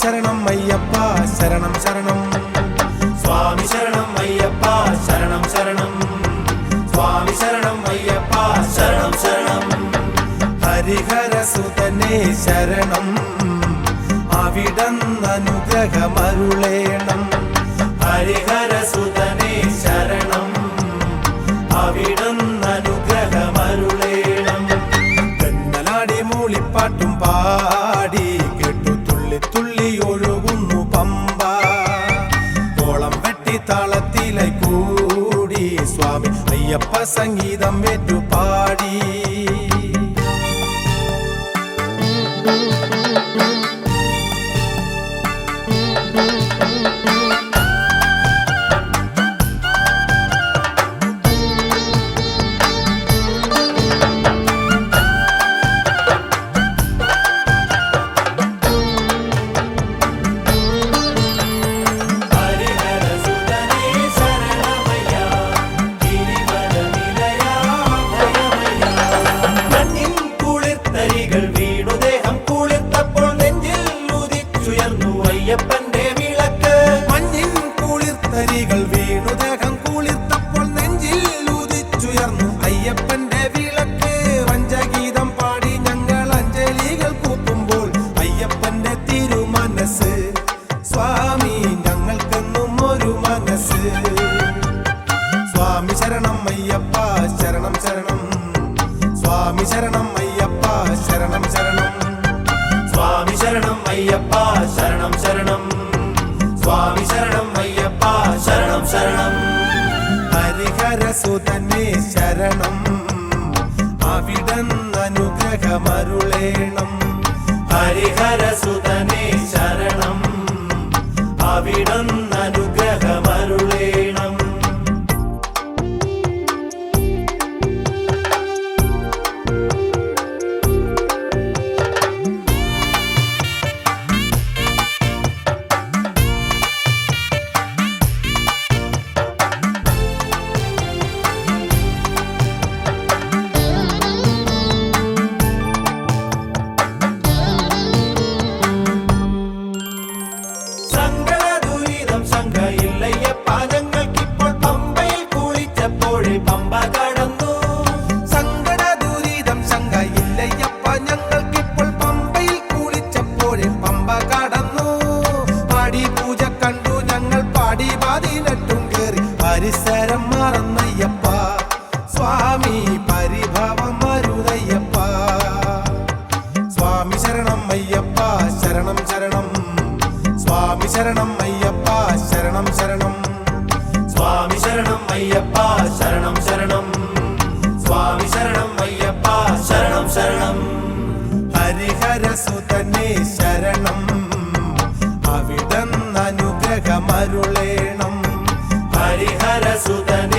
ശരണം അയ്യപ്പ ശരണം ശരണം സ്വാമി ശരണം അയ്യപ്പ ശരണം ശരണം സ്വാമി ശരണം അയ്യപ്പ ശരണം ശരണം ഹരിഹരസുതനേ ശരണം അവിടന്നനുഗ്രഹമരുളേണം ഹരിഹരസുതനേ ശരണം അവിടന്നനുഗ്രഹമരുളേണം തെന്നലാടി മൂളിപ്പാട്ടും പാടി കേട്ടു തുള്ളി തുള്ളി ഒഴുകുന്നു പമ്പ ഓളം വെട്ടി താളത്തിലായി കൂടി സ്വാമി അയ്യപ്പ സംഗീതം ഏറ്റുപാടി അയ്യപ്പന്റെ വിളക്ക് മഞ്ഞിൻ കുളിർത്തരികൾ വീണുദേഹം കുളിർത്തപ്പോൾ നെഞ്ചിൽ ഉദിച്ചുയർന്നു അയ്യപ്പന്റെ വിളക്ക് പഞ്ചഗീതം പാടി ഞങ്ങൾ അഞ്ജലികൾ കൂപ്പുമ്പോൾ അയ്യപ്പന്റെ തിരുമനസ് സ്വാമി ഞങ്ങൾക്കെന്നും ഒരു മനസ്സ് സ്വാമി ശരണം അയ്യപ്പ ശരണം ശരണം സ്വാമി ശരണം അയ്യപ്പ ശരണം ശരണം സ്വാമി ശരണം അയ്യപ്പ ശരണം ശരണം സ്വാമി ശരണം അയ്യപ്പ ശരണം ശരണം ഹരിഹരസുതനേ ശരണം അവിടന്നനുഗ്രഹമരുളേണം ഹരിഹരസുതനേ ശരണം അവിടന്നനുഗ്രഹമരുളേണം പരിസരം മറന്നയ്യപ്പ സ്വാമി പരിഭവം മരുതയ്യപ്പ സ്വാമി ശരണം അയ്യപ്പ ശരണം ശരണം സ്വാമി ശരണം അയ്യപ്പ ശരണം ശരണം സ്വാമി ശരണം അയ്യപ്പ ശരണം ശരണം സ്വാമി ശരണം അയ്യപ്പ ശരണം ശരണം ഹരിഹരസുതനേ ശരണം അവിടന്നനുഗ്രഹമരുളേണം ഹരിഹരസുതനേ